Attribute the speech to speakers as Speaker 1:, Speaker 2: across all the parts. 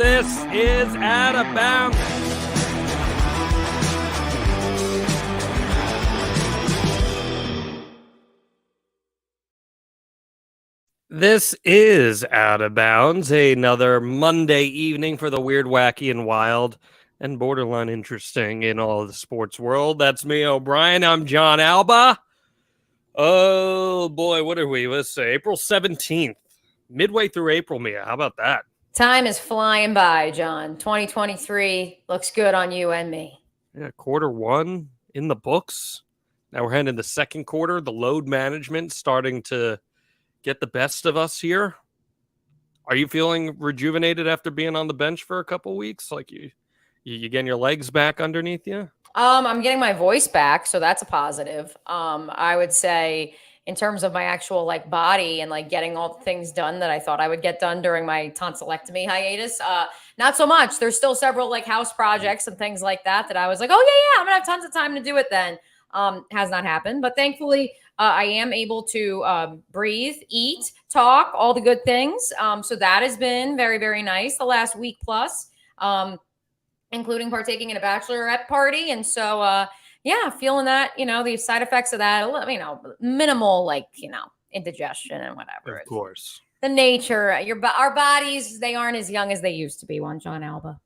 Speaker 1: This is Out of Bounds. This is Out of Bounds, another Monday evening for the weird, wacky, and wild, and borderline interesting in all of the sports world. That's me, O'Brien. I'm John Alba. Oh, boy, what are we? Let's say April 17th. Midway through April, Mia. How about that?
Speaker 2: Time is flying by, John. 2023 looks good on you and me.
Speaker 1: Yeah, quarter one in the books. Now we're heading into the second quarter. The load management starting to get the best of us here. Are you feeling rejuvenated after being on the bench for a couple weeks? Like you getting your legs back underneath you?
Speaker 2: I'm getting my voice back, so that's a positive. I would say in terms of my actual body and getting all the things done that I thought I would get done during my tonsillectomy hiatus, not so much. There's still several house projects and things like that I was like, oh yeah, I'm gonna have tons of time to do it then. Has not happened, but thankfully I am able to breathe, eat, talk, all the good things. So that has been very, very nice the last week plus, including partaking in a bachelorette party. And so, yeah, feeling that, the side effects of that, minimal, indigestion and whatever.
Speaker 1: Of course.
Speaker 2: The nature, our bodies, they aren't as young as they used to be, one John Alba.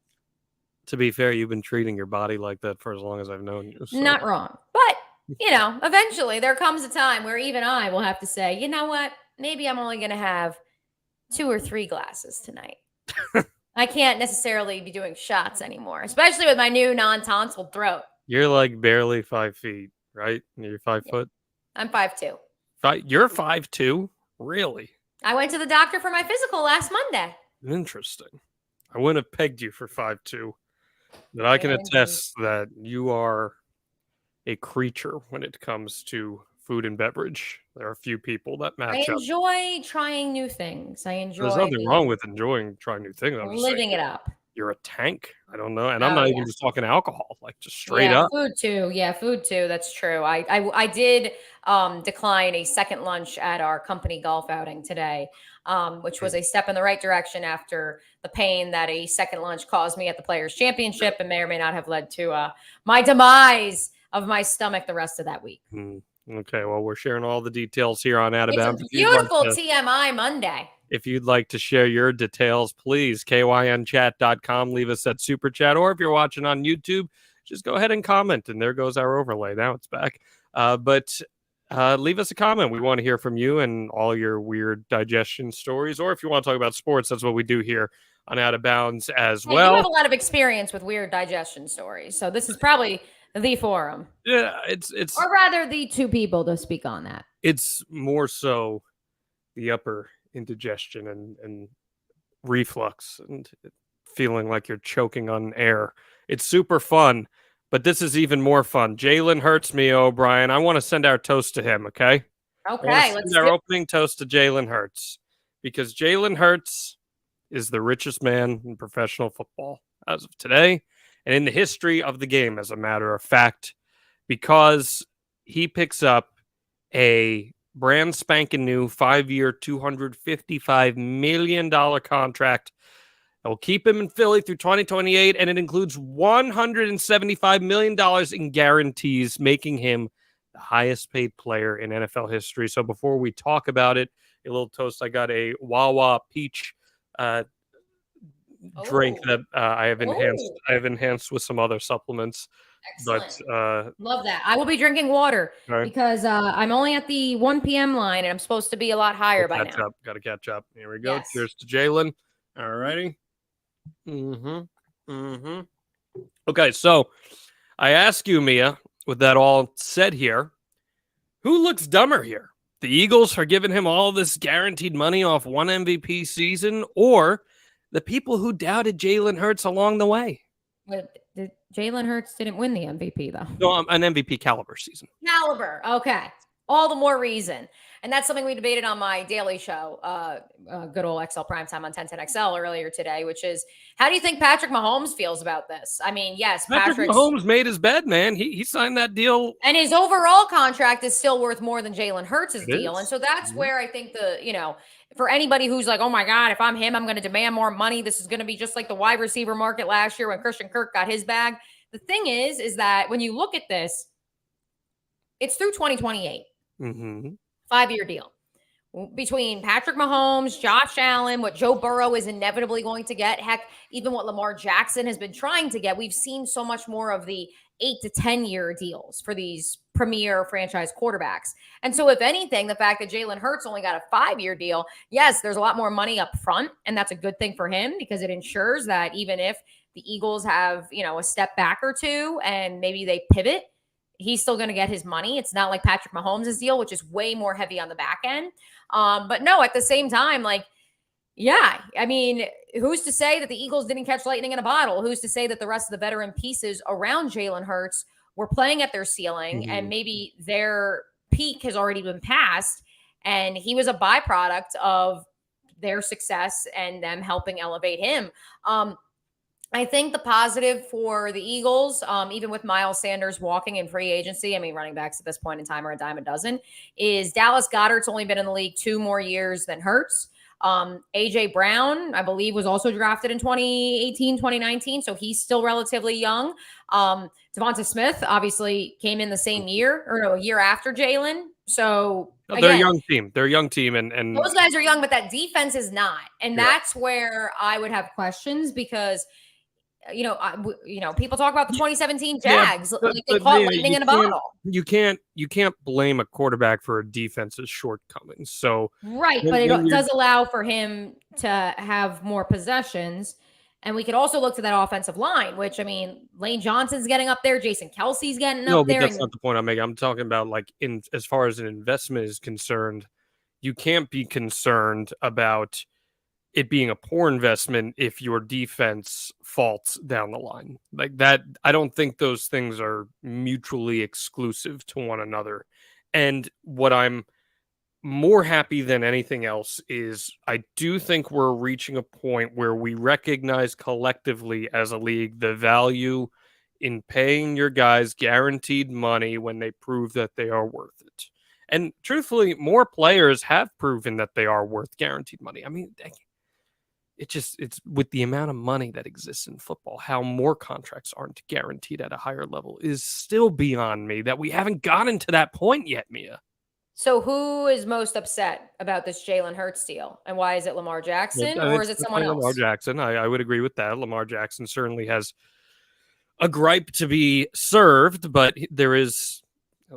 Speaker 1: To be fair, you've been treating your body like that for as long as I've known you. So.
Speaker 2: Not wrong. But, eventually there comes a time where even I will have to say, you know what? Maybe I'm only going to have 2 or 3 glasses tonight. I can't necessarily be doing shots anymore, especially with my new non-tonsil throat.
Speaker 1: You're like barely 5 feet, right? You're 5 foot?
Speaker 2: I'm 5'2".
Speaker 1: You're 5'2"? Really?
Speaker 2: I went to the doctor for my physical last Monday.
Speaker 1: Interesting. I wouldn't have pegged you for 5'2". But I can attest that you are a creature when it comes to food and beverage. There are a few people that match up.
Speaker 2: I enjoy trying new things.
Speaker 1: There's nothing wrong with enjoying trying new things. I'm
Speaker 2: living it up.
Speaker 1: You're a tank. I don't know. And I'm not even just talking alcohol, just straight up.
Speaker 2: Food too. Yeah, food too. That's true. I did decline a second lunch at our company golf outing today, which was a step in the right direction after the pain that a second lunch caused me at the Players' Championship and may or may not have led to my demise of my stomach the rest of that week.
Speaker 1: Okay, well, we're sharing all the details here on Out of Bounds.
Speaker 2: It's a beautiful TMI Monday.
Speaker 1: If you'd like to share your details, please, kynchat.com, leave us at Superchat, or if you're watching on YouTube, just go ahead and comment, and there goes our overlay. Now it's back. But leave us a comment. We want to hear from you and all your weird digestion stories, or if you want to talk about sports, that's what we do here on Out of Bounds as well.
Speaker 2: You have a lot of experience with weird digestion stories, so this is probably the forum.
Speaker 1: Yeah, it's
Speaker 2: or rather the 2 people to speak on that.
Speaker 1: It's more so the upper indigestion and reflux and feeling like you're choking on air. It's super fun, but this is even more fun. Jalen Hurts, Mia O'Brien. I want to send our toast to him, okay?
Speaker 2: Okay,
Speaker 1: let's send our opening toast to Jalen Hurts, because Jalen Hurts is the richest man in professional football as of today and in the history of the game, as a matter of fact, because he picks up a brand spanking new 5-year, $255 million contract that will keep him in Philly through 2028, and it includes $175 million in guarantees, making him the highest paid player in NFL history. So before we talk about it, a little toast. I got a Wawa peach drink that I have enhanced. I have enhanced with some other supplements.
Speaker 2: Excellent.
Speaker 1: But
Speaker 2: love that. I will be drinking water because I'm only at the 1 p.m. line and I'm supposed to be a lot higher by now.
Speaker 1: Got to catch up. Here we go. Yes. Cheers to Jalen. All righty. Okay, so I ask you, Mia, with that all said here, who looks dumber here? The Eagles are giving him all this guaranteed money off one MVP season, or the people who doubted Jalen Hurts along the way?
Speaker 2: Jalen Hurts didn't win the MVP, though.
Speaker 1: No, an MVP caliber season.
Speaker 2: Okay. All the more reason. And that's something we debated on my daily show, good old XL Primetime on 1010XL earlier today, which is, how do you think Patrick Mahomes feels about this? I mean, yes,
Speaker 1: Patrick
Speaker 2: Patrick's
Speaker 1: Mahomes made his bed, man. He signed that deal.
Speaker 2: and his overall contract is still worth more than Jalen Hurts'
Speaker 1: It
Speaker 2: deal. And
Speaker 1: is.
Speaker 2: so that's where I think for anybody who's like, oh my God, if I'm him, I'm going to demand more money. This is going to be just like the wide receiver market last year when Christian Kirk got his bag. The thing is that when you look at this, it's through 2028, 5-year deal between Patrick Mahomes, Josh Allen, what Joe Burrow is inevitably going to get. Heck, even what Lamar Jackson has been trying to get. We've seen so much more of the 8 to 10-year deals for these premier franchise quarterbacks. And so if anything, the fact that Jalen Hurts only got a 5-year deal, yes, there's a lot more money up front, and that's a good thing for him because it ensures that even if the Eagles have, a step back or two and maybe they pivot, he's still going to get his money. It's not like Patrick Mahomes' deal, which is way more heavy on the back end. But no, at the same time, yeah, I mean, who's to say that the Eagles didn't catch lightning in a bottle? Who's to say that the rest of the veteran pieces around Jalen Hurts were playing at their ceiling and maybe their peak has already been passed and he was a byproduct of their success and them helping elevate him. I think the positive for the Eagles, even with Miles Sanders walking in free agency, I mean, running backs at this point in time are a dime a dozen, is Dallas Goedert's only been in the league 2 more years than Hurts. AJ Brown, I believe, was also drafted in 2018, 2019. So he's still relatively young. Devonta Smith obviously came in the same year a year after Jalen. So
Speaker 1: they're a young team. They're a young team. And
Speaker 2: those guys are young, but that defense is not. And that's where I would have questions because people talk about the 2017 Jags, they caught lightning in a bottle.
Speaker 1: You can't blame a quarterback for a defense's shortcomings. So
Speaker 2: right, but it does allow for him to have more possessions. And we could also look to that offensive line, which, I mean, Lane Johnson's getting up there. Jason Kelsey's getting up there.
Speaker 1: No, but that's not the point I'm making. I'm talking about, as far as an investment is concerned, you can't be concerned about it being a poor investment if your defense faults down the line. Like that, I don't think those things are mutually exclusive to one another. And what I'm more happy than anything else is I do think we're reaching a point where we recognize collectively as a league the value in paying your guys guaranteed money when they prove that they are worth it. And truthfully, more players have proven that they are worth guaranteed money. I mean, it's with the amount of money that exists in football, how more contracts aren't guaranteed at a higher level is still beyond me that we haven't gotten to that point yet, Mia.
Speaker 2: So who is most upset about this Jalen Hurts deal? And why is it Lamar Jackson or is it someone else?
Speaker 1: Lamar Jackson. I would agree with that. Lamar Jackson certainly has a gripe to be served, but there is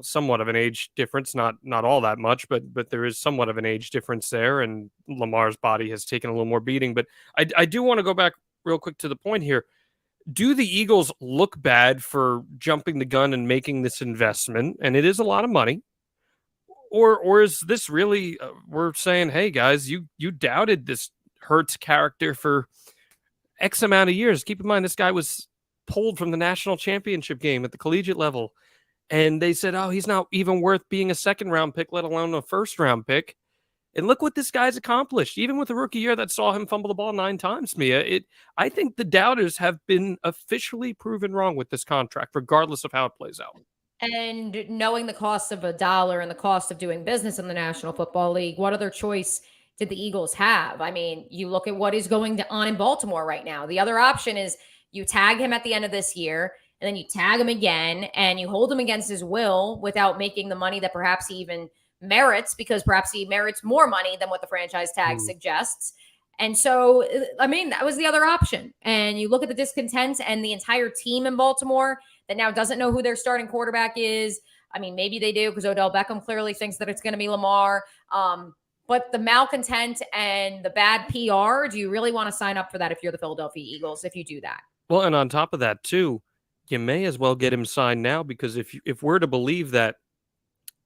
Speaker 1: somewhat of an age difference, not all that much, but there is somewhat of an age difference there, and Lamar's body has taken a little more beating. But I do want to go back real quick to the point here. Do the Eagles look bad for jumping the gun and making this investment? And it is a lot of money. Or is this really we're saying, hey guys, you doubted this Hurts character for X amount of years. Keep in mind, this guy was pulled from the national championship game at the collegiate level. And they said, oh, he's not even worth being a second-round pick, let alone a first-round pick. And look what this guy's accomplished, even with a rookie year that saw him fumble the ball 9 times, Mia. I think the doubters have been officially proven wrong with this contract, regardless of how it plays out.
Speaker 2: And knowing the cost of $1 and the cost of doing business in the National Football League, what other choice did the Eagles have? I mean, you look at what is going on in Baltimore right now. The other option is you tag him at the end of this year, and then you tag him again and you hold him against his will without making the money that perhaps he even merits, because perhaps he merits more money than what the franchise tag suggests. And so, I mean, that was the other option. And you look at the discontent and the entire team in Baltimore that now doesn't know who their starting quarterback is. I mean, maybe they do because Odell Beckham clearly thinks that it's going to be Lamar. But the malcontent and the bad PR, do you really want to sign up for that if you're the Philadelphia Eagles, if you do that?
Speaker 1: Well, and on top of that, too, you may as well get him signed now, because if we're to believe that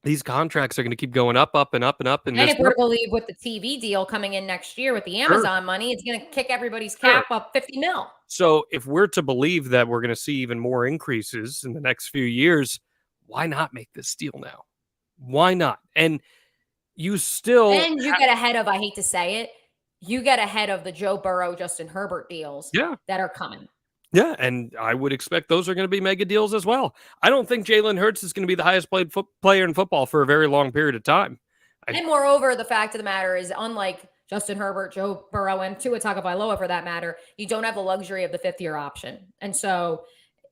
Speaker 1: these contracts are going to keep going up, up, and up, and up. And
Speaker 2: if we're to believe with the TV deal coming in next year with the Amazon money, it's going to kick everybody's cap up 50 mil.
Speaker 1: So if we're to believe that we're going to see even more increases in the next few years, why not make this deal now? Why not? And you still
Speaker 2: And you get ahead of, I hate to say it, you get ahead of the Joe Burrow, Justin Herbert deals that are coming.
Speaker 1: Yeah, and I would expect those are going to be mega deals as well. I don't think Jalen Hurts is going to be the highest played player in football for a very long period of time.
Speaker 2: And moreover, the fact of the matter is, unlike Justin Herbert, Joe Burrow, and Tua Tagovailoa for that matter, you don't have the luxury of the fifth-year option. And so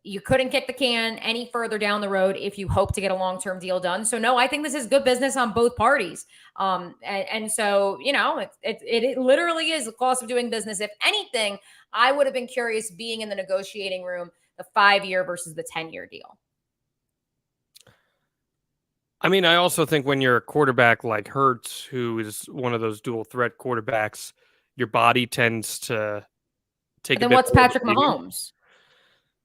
Speaker 2: you couldn't kick the can any further down the road if you hope to get a long-term deal done. So no, I think this is good business on both parties. And so, you know, it literally is the cost of doing business. If anything, I would have been curious being in the negotiating room, the 5-year versus the 10-year deal.
Speaker 1: I mean, I also think when you're a quarterback like Hurts, who is one of those dual threat quarterbacks, your body tends to take.
Speaker 2: But then what's Patrick Mahomes?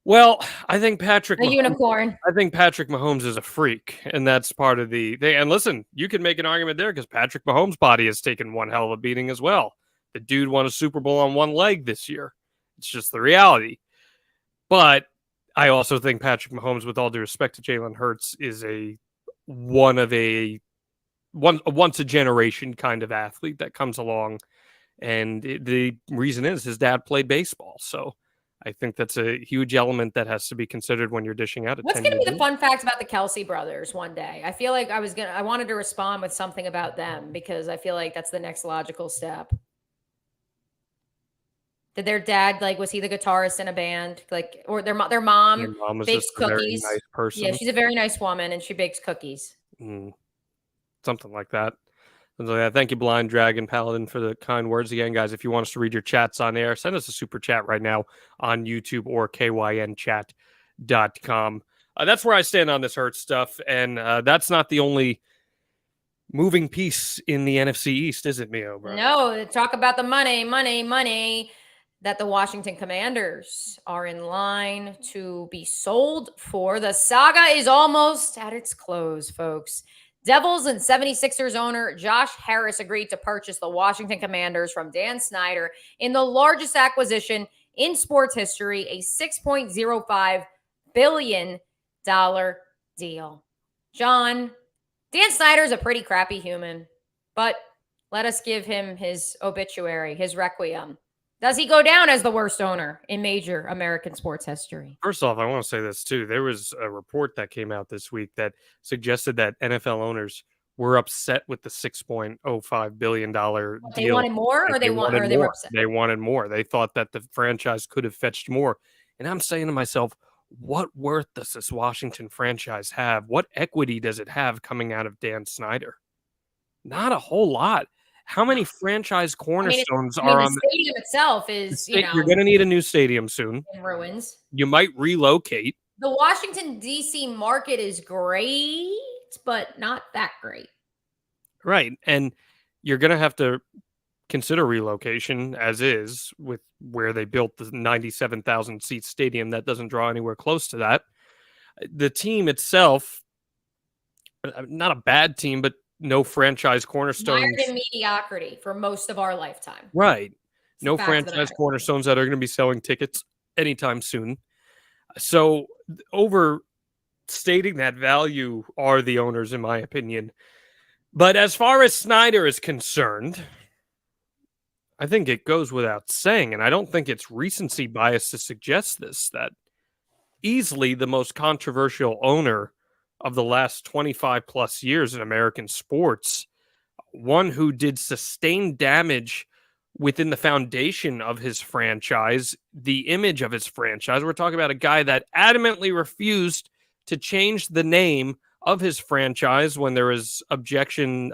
Speaker 1: Well, I think Patrick
Speaker 2: unicorn.
Speaker 1: I think Patrick Mahomes is a freak, and that's part of the thing. And listen, you can make an argument there because Patrick Mahomes' body has taken one hell of a beating as well. The dude won a Super Bowl on one leg this year. It's just the reality. But I also think Patrick Mahomes, with all due respect to Jalen Hurts, is a once a generation kind of athlete that comes along. And the reason is his dad played baseball. So I think that's a huge element that has to be considered when you're dishing out a 10-year
Speaker 2: What's going to be the fun fact about the Kelsey brothers one day? I feel like I wanted to respond with something about them because I feel like that's the next logical step. Did their dad, like, was he the guitarist in a band? Like, or their mom
Speaker 1: was
Speaker 2: bakes
Speaker 1: just a very
Speaker 2: cookies.
Speaker 1: nice person.
Speaker 2: Yeah, she's a very nice woman and she bakes cookies.
Speaker 1: Something like that. Thank you, Blind Dragon Paladin, for the kind words again, guys. If you want us to read your chats on air, send us a super chat right now on YouTube or kynchat.com. That's where I stand on this Hurts stuff, and that's not the only moving piece in the NFC East, is it, Mio? Bro?
Speaker 2: No, talk about the money that the Washington Commanders are in line to be sold for. The saga is almost at its close, folks. Devils and 76ers owner Josh Harris agreed to purchase the Washington Commanders from Dan Snyder in the largest acquisition in sports history, a $6.05 billion deal. John, Dan Snyder's a pretty crappy human, but let us give him his obituary, his requiem. Does he go down as the worst owner in major American sports history?
Speaker 1: First off, I want to say this too. There was a report that came out this week that suggested that NFL owners were upset with the $6.05 billion deal.
Speaker 2: They wanted more, or they were upset?
Speaker 1: They wanted more. They thought that the franchise could have fetched more. And I'm saying to myself, what worth does this Washington franchise have? What equity does it have coming out of Dan Snyder? Not a whole lot. How many franchise cornerstones are on
Speaker 2: the stadium itself?
Speaker 1: You're going to need a new stadium soon.
Speaker 2: In ruins.
Speaker 1: You might relocate.
Speaker 2: The Washington, D.C. market is great, but not that great.
Speaker 1: Right. And you're going to have to consider relocation as is with where they built the 97,000 seat stadium that doesn't draw anywhere close to that. The team itself, not a bad team, but no franchise cornerstones.
Speaker 2: Mired in mediocrity for most of our lifetime.
Speaker 1: Right. No franchise cornerstones that are going to be selling tickets anytime soon. So overstating that value are the owners, in my opinion. But as far as Snyder is concerned, I think it goes without saying, and I don't think it's recency bias to suggest this, that easily the most controversial owner of the last 25 plus years in American sports, one who did sustained damage within the foundation of his franchise, the image of his franchise. We're talking about a guy that adamantly refused to change the name of his franchise when there was objection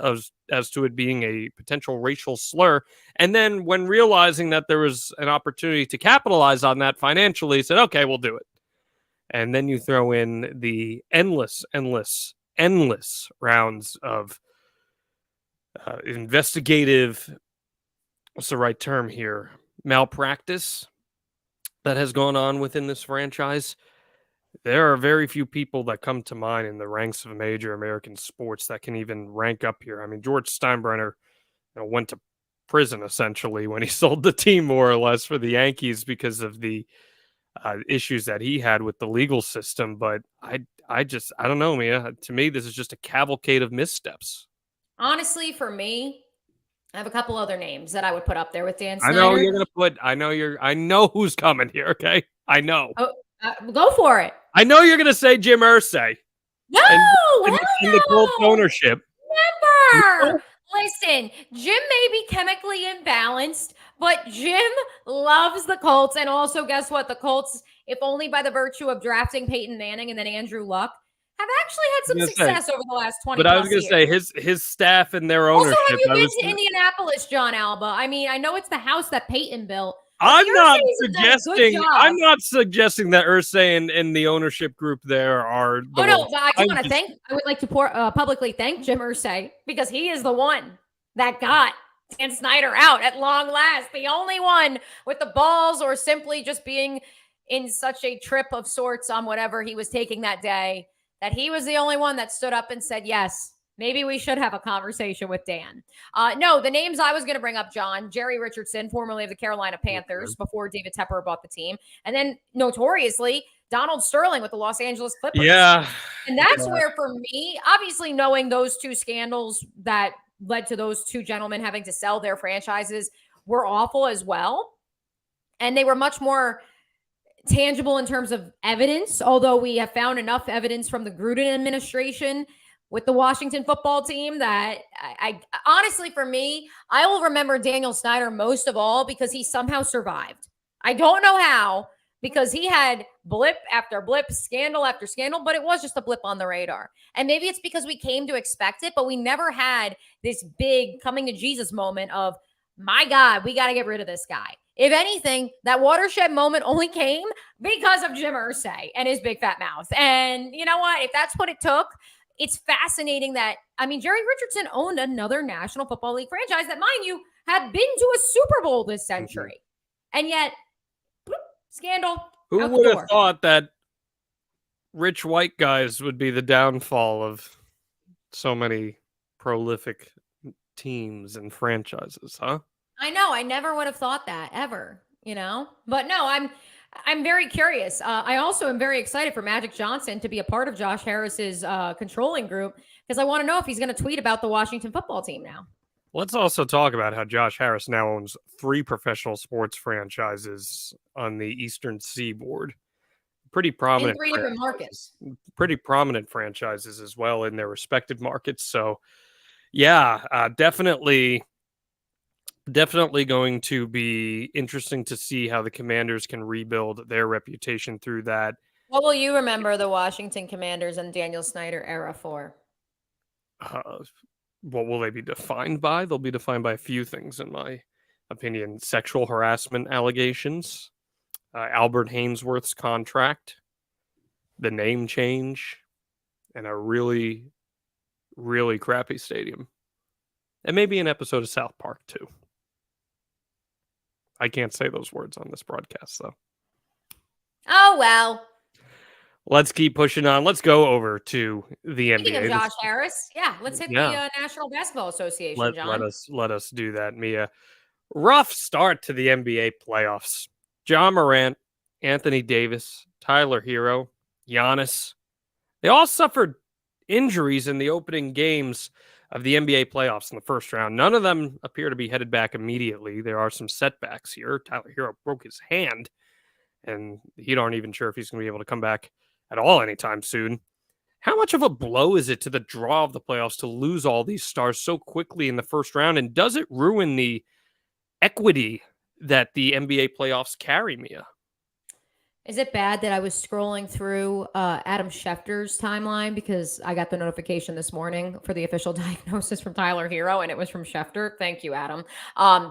Speaker 1: as to it being a potential racial slur. And then when realizing that there was an opportunity to capitalize on that financially, said, okay, we'll do it. And then you throw in the endless rounds of investigative, what's the right term here, malpractice that has gone on within this franchise. There are very few people that come to mind in the ranks of major American sports that can even rank up here. I mean, George Steinbrenner went to prison essentially when he sold the team more or less for the Yankees because of the issues that he had with the legal system. But I don't know, Mia. To me, this is just a cavalcade of missteps.
Speaker 2: Honestly, for me, I have a couple other names that I would put up there with Dan
Speaker 1: I know
Speaker 2: Snyder.
Speaker 1: you're gonna put. I know who's coming here. Okay, I know.
Speaker 2: Oh, go for it.
Speaker 1: I know you're gonna say Jim Irsay
Speaker 2: No,
Speaker 1: and the Colts
Speaker 2: hell no.
Speaker 1: ownership.
Speaker 2: Never.
Speaker 1: No?
Speaker 2: Listen, Jim may be chemically imbalanced, but Jim loves the Colts. And also, guess what? The Colts, if only by the virtue of drafting Peyton Manning and then Andrew Luck, have actually had some success over the last 20
Speaker 1: But I was
Speaker 2: plus
Speaker 1: gonna
Speaker 2: years.
Speaker 1: say his staff and their
Speaker 2: Also, have
Speaker 1: ownership.
Speaker 2: you been to Indianapolis, John Alba? I mean, I know it's the house that Peyton built, but the
Speaker 1: I'm not
Speaker 2: Ursays have done a good
Speaker 1: suggesting.
Speaker 2: job.
Speaker 1: I'm not suggesting that Irsay and the ownership group there are the
Speaker 2: Oh no,
Speaker 1: ones.
Speaker 2: but I do want to thank. I would like to publicly thank Jim Irsay because he is the one that got Dan Snyder out at long last. The only one with the balls, or simply just being in such a trip of sorts on whatever he was taking that day, that he was the only one that stood up and said, "Yes, maybe we should have a conversation with Dan." No, the names I was going to bring up, John, Jerry Richardson, formerly of the Carolina Panthers, before David Tepper bought the team, and then notoriously Donald Sterling with the Los Angeles Clippers.
Speaker 1: Yeah.
Speaker 2: And that's where, for me, obviously knowing those two scandals that led to those two gentlemen having to sell their franchises were awful as well. And they were much more tangible in terms of evidence, although we have found enough evidence from the Gruden administration with the Washington football team that I honestly, for me, I will remember Daniel Snyder most of all because he somehow survived. I don't know how, because he had blip after blip, scandal after scandal, but it was just a blip on the radar. And maybe it's because we came to expect it, but we never had this big coming to Jesus moment of, my God, we got to get rid of this guy. If anything, that watershed moment only came because of Jim Irsay and his big fat mouth. And you know what? If that's what it took, it's fascinating that, I mean, Jerry Richardson owned another National Football League franchise that, mind you, had been to a Super Bowl this century. And yet, bloop, scandal.
Speaker 1: Who would have thought that rich white guys would be the downfall of so many prolific teams and franchises, huh?
Speaker 2: I know. I never would have thought that ever, you know? But no, I'm very curious. I also am very excited for Magic Johnson to be a part of Josh Harris's controlling group, because I want to know if he's going to tweet about the Washington football team now.
Speaker 1: Let's also talk about how Josh Harris now owns 3 professional sports franchises on the Eastern Seaboard. Pretty prominent.
Speaker 2: In 3 different markets.
Speaker 1: Pretty prominent franchises as well in their respective markets. So, yeah, definitely going to be interesting to see how the Commanders can rebuild their reputation through that.
Speaker 2: What will you remember the Washington Commanders and Daniel Snyder era for?
Speaker 1: What will they be defined by? They'll be defined by a few things, in my opinion. Sexual harassment allegations, Albert Hainsworth's contract, the name change, and a really, really crappy stadium. And maybe an episode of South Park, too. I can't say those words on this broadcast, though.
Speaker 2: Oh, well.
Speaker 1: Let's keep pushing on. Let's go over to the NBA.
Speaker 2: Speaking of Josh Harris, let's hit the National Basketball Association, John.
Speaker 1: Let us do that, Mia. Rough start to the NBA playoffs. John Morant, Anthony Davis, Tyler Hero, Giannis. They all suffered injuries in the opening games of the NBA playoffs in the first round. None of them appear to be headed back immediately. There are some setbacks here. Tyler Hero broke his hand, and he aren't even sure if he's going to be able to come back at all anytime soon. How much of a blow is it to the draw of the playoffs to lose all these stars so quickly in the first round? And does it ruin the equity that the NBA playoffs carry, Mia?
Speaker 2: Is it bad that I was scrolling through Adam Schefter's timeline because I got the notification this morning for the official diagnosis from Tyler Hero, and it was from Schefter? Thank you, Adam.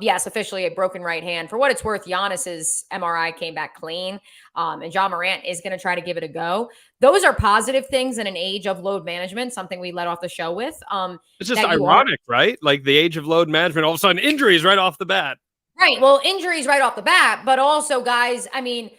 Speaker 2: Yes, officially a broken right hand. For what it's worth, Giannis's MRI came back clean, and John Morant is going to try to give it a go. Those are positive things in an age of load management, something we let off the show with.
Speaker 1: It's just ironic, right? Like the age of load management, all of a sudden injuries right off the bat.
Speaker 2: Right. Well, injuries right off the bat, but also, guys, I mean,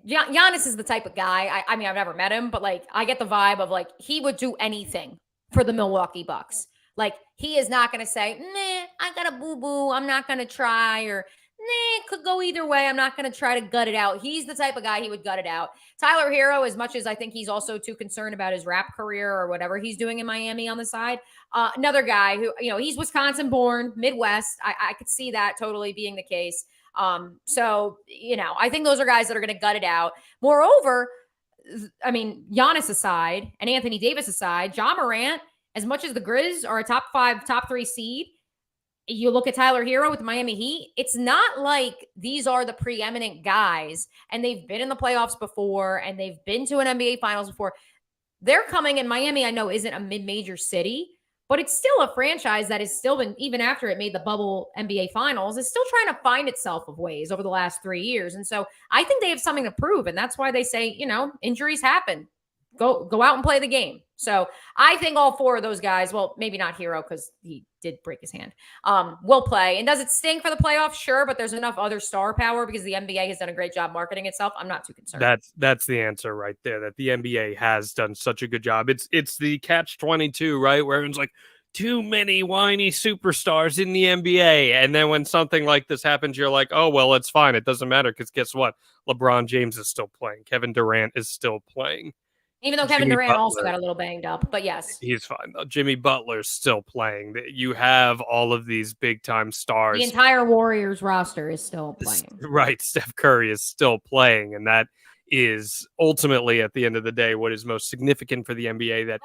Speaker 2: Giannis is the type of guy, I mean, I've never met him, but like, I get the vibe of like, he would do anything for the Milwaukee Bucks. Like, he is not going to say, nah, I got a boo-boo, I'm not going to try, or it could go either way. I'm not going to try to gut it out. He's the type of guy he would gut it out. Tyler Hero, as much as I think he's also too concerned about his rap career or whatever he's doing in Miami on the side, another guy who, he's Wisconsin born, Midwest. I could see that totally being the case. So, I think those are guys that are going to gut it out. Moreover, I mean, Giannis aside and Anthony Davis aside, Ja Morant, as much as the Grizz are a top 5, top 3 seed, you look at Tyler Hero with Miami Heat, it's not like these are the preeminent guys and they've been in the playoffs before and they've been to an NBA finals before. They're coming in. Miami, I know, isn't a mid-major city, but it's still a franchise that has still been, even after it made the bubble NBA finals, is still trying to find itself of ways over the last 3 years. And so I think they have something to prove. And that's why they say, injuries happen. Go out and play the game. So I think all 4 of those guys, well, maybe not Hero because he did break his hand, will play. And does it stink for the playoffs? Sure, but there's enough other star power because the NBA has done a great job marketing itself. I'm not too concerned.
Speaker 1: That's the answer right there, that the NBA has done such a good job. It's the catch-22, right? Where everyone's like, too many whiny superstars in the NBA. And then when something like this happens, you're like, oh, well, it's fine. It doesn't matter because guess what? LeBron James is still playing. Kevin Durant is still playing.
Speaker 2: Even though Kevin Durant also got a little banged up, but yes.
Speaker 1: He's fine, though. Jimmy Butler's still playing. You have all of these big-time stars.
Speaker 2: The entire Warriors roster is still playing.
Speaker 1: Right. Steph Curry is still playing, and that is ultimately, at the end of the day, what is most significant for the NBA.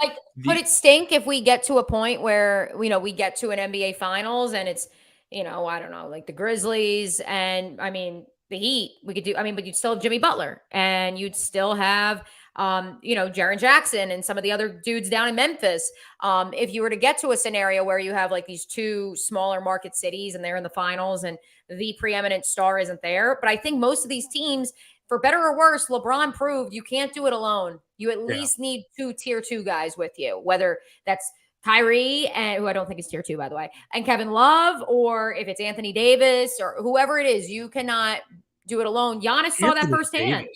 Speaker 2: Could it stink if we get to a point where, we get to an NBA Finals and it's, I don't know, like the Grizzlies and, the Heat, we could do, but you'd still have Jimmy Butler and you'd still have Jaren Jackson and some of the other dudes down in Memphis. If you were to get to a scenario where you have like these 2 smaller market cities and they're in the finals and the preeminent star isn't there. But I think most of these teams, for better or worse, LeBron proved you can't do it alone. You at least need 2 tier 2 guys with you, whether that's Kyrie, and who I don't think is tier 2, by the way, and Kevin Love, or if it's Anthony Davis or whoever it is, you cannot do it alone. Giannis saw that firsthand.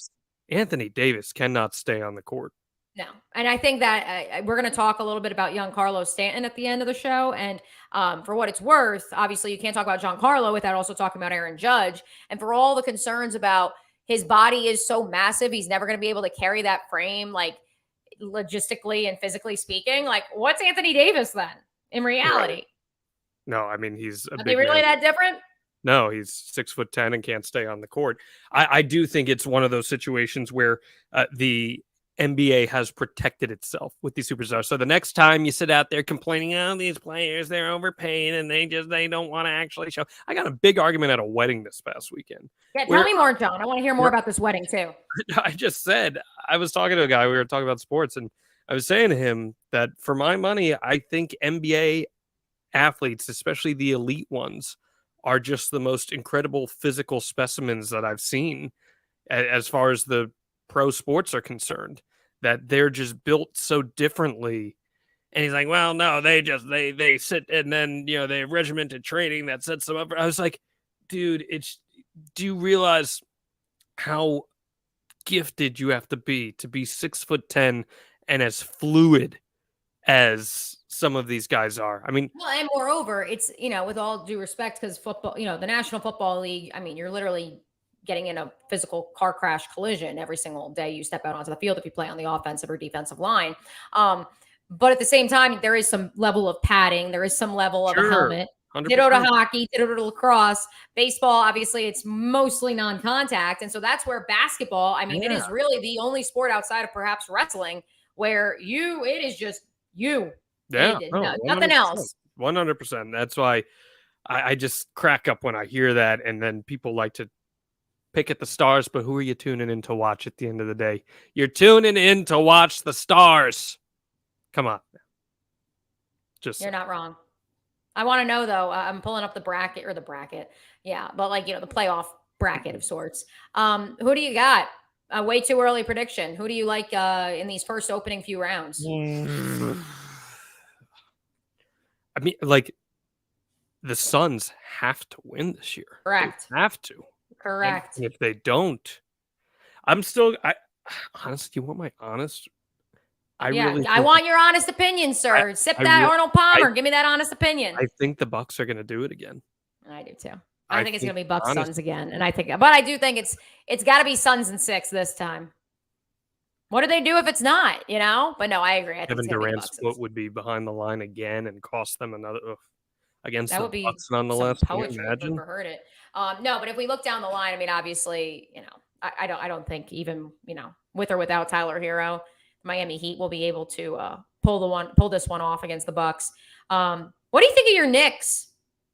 Speaker 1: Anthony Davis cannot stay on the court.
Speaker 2: No. And I think that we're going to talk a little bit about Giancarlo Stanton at the end of the show. And for what it's worth, obviously you can't talk about Giancarlo without also talking about Aaron Judge. And for all the concerns about his body is so massive, he's never going to be able to carry that frame, like logistically and physically speaking. Like, what's Anthony Davis then in reality?
Speaker 1: Right. No, he's
Speaker 2: Are they really that different?
Speaker 1: No, he's 6'10" and can't stay on the court. I do think it's one of those situations where the NBA has protected itself with these superstars. So the next time you sit out there complaining, oh, these players, they're overpaid and they don't want to actually show. I got a big argument at a wedding this past weekend.
Speaker 2: Yeah, tell me more, John. I want to hear more about this wedding too.
Speaker 1: I just said, I was talking to a guy, we were talking about sports, and I was saying to him that for my money, I think NBA athletes, especially the elite ones, are just the most incredible physical specimens that I've seen as far as the pro sports are concerned, that they're just built so differently. And he's like, well, no, they sit and then, they have regimented training that sets them up. I was like, dude, do you realize how gifted you have to be 6'10" and as fluid as some of these guys are?
Speaker 2: Well, and moreover, it's, with all due respect, because football, the National Football League, you're literally getting in a physical car crash collision every single day you step out onto the field if you play on the offensive or defensive line. But at the same time, there is some level of padding. There is some level of a helmet. 100%. Ditto to hockey, ditto to lacrosse. Baseball, obviously, it's mostly non-contact. And so that's where basketball, it is really the only sport outside of perhaps wrestling where it is just you.
Speaker 1: Yeah.
Speaker 2: Nothing else.
Speaker 1: 100%. That's why I just crack up when I hear that. And then people like to pick at the stars, but who are you tuning in to watch at the end of the day? You're tuning in to watch the stars. Come on.
Speaker 2: You're not wrong. I want to know, though, I'm pulling up the bracket. Yeah, but the playoff bracket of sorts. Who do you got? A way too early prediction. Who do you like in these first opening few rounds?
Speaker 1: The Suns have to win this year.
Speaker 2: Correct.
Speaker 1: They have to.
Speaker 2: Correct.
Speaker 1: And if they don't, honestly, you want my honest?
Speaker 2: I want your honest opinion, sir. Arnold Palmer. Give me that honest opinion.
Speaker 1: I think the Bucks are going to do it again.
Speaker 2: I do too. I think it's going to be Bucks Suns again. And I do think it's got to be Suns and 6 this time. What do they do if it's not, But no, I agree. I think
Speaker 1: Kevin Durant's foot would be behind the line again and cost them another against the Bucks nonetheless.
Speaker 2: Some poetry. I've never heard it. No, but if we look down the line, I mean, obviously, I don't think even, with or without Tyler Hero, Miami Heat will be able to pull this one off against the Bucks. What do you think of your Knicks?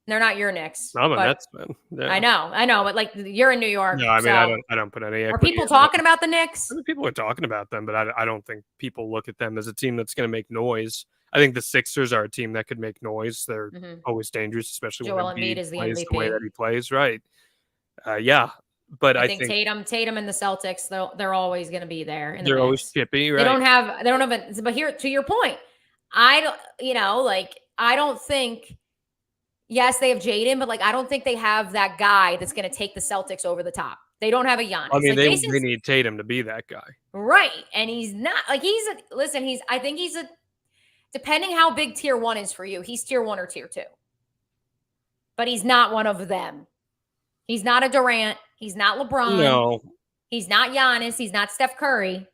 Speaker 2: They're not your Knicks.
Speaker 1: I'm a Nets fan. Yeah.
Speaker 2: I know, but like you're in New York.
Speaker 1: No, I mean, I don't put any.
Speaker 2: Are people talking about the Knicks?
Speaker 1: I mean, people are talking about them, but I don't think people look at them as a team that's going to make noise. I think the Sixers are a team that could make noise. They're always dangerous, especially when Embiid is the MVP. The way that he plays, right? Yeah, but
Speaker 2: I think Tatum and the Celtics, they're always going to be there.
Speaker 1: They're always chippy, right?
Speaker 2: They don't have. But here, to your point, I don't think. Yes, they have Jaden, but I don't think they have that guy that's going to take the Celtics over the top. They don't have a Giannis.
Speaker 1: I mean, they need Tatum to be that guy.
Speaker 2: Right. And he's not I think he's depending how big tier 1 is for you, he's tier 1 or tier 2. But he's not one of them. He's not a Durant. He's not LeBron.
Speaker 1: No.
Speaker 2: He's not Giannis. He's not Steph Curry.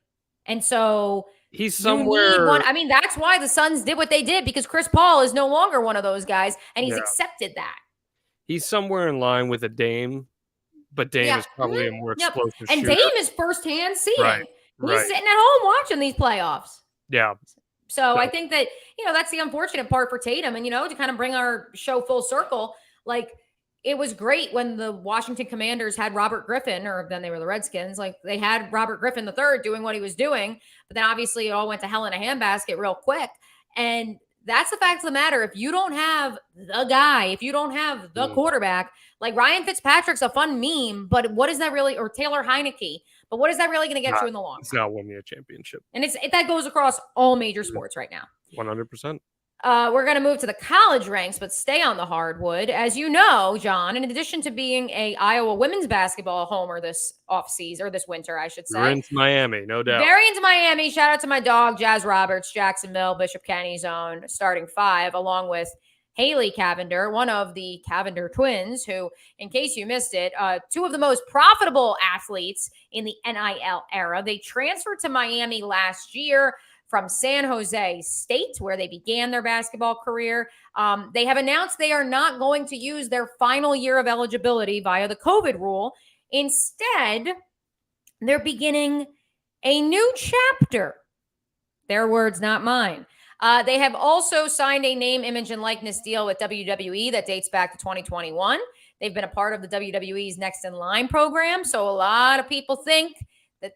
Speaker 2: And so
Speaker 1: he's somewhere.
Speaker 2: I mean, that's why the Suns did what they did, because Chris Paul is no longer one of those guys, and he's accepted that.
Speaker 1: He's somewhere in line with a Dame, but Dame is probably a more explosive shooter.
Speaker 2: And Dame is firsthand seeing.
Speaker 1: Right.
Speaker 2: He's sitting at home watching these playoffs.
Speaker 1: Yeah.
Speaker 2: So I think that, that's the unfortunate part for Tatum. And, to kind of bring our show full circle, it was great when the Washington Commanders had Robert Griffin, or then they were the Redskins. They had Robert Griffin III doing what he was doing, but then obviously it all went to hell in a handbasket real quick. And that's the fact of the matter. If you don't have the guy, if you don't have the quarterback, like Ryan Fitzpatrick's a fun meme, but what is that really, or Taylor Heineke, but what is that really going to get you in the long run?
Speaker 1: It's not winning a championship.
Speaker 2: And that goes across all major sports right now.
Speaker 1: 100%.
Speaker 2: We're going to move to the college ranks, but stay on the hardwood. As you know, John, in addition to being a Iowa women's basketball homer this offseason, or this winter, I should say.
Speaker 1: You're into Miami, no doubt.
Speaker 2: Very into Miami. Shout out to my dog, Jazz Roberts, Jacksonville, Bishop Kenny's own starting 5, along with Haley Cavinder, one of the Cavinder twins, who, in case you missed it, 2 of the most profitable athletes in the NIL era. They transferred to Miami last year from San Jose State, where they began their basketball career. They have announced they are not going to use their final year of eligibility via the COVID rule. Instead, they're beginning a new chapter. Their words, not mine. They have also signed a name, image, and likeness deal with WWE that dates back to 2021. They've been a part of the WWE's Next in Line program. So a lot of people think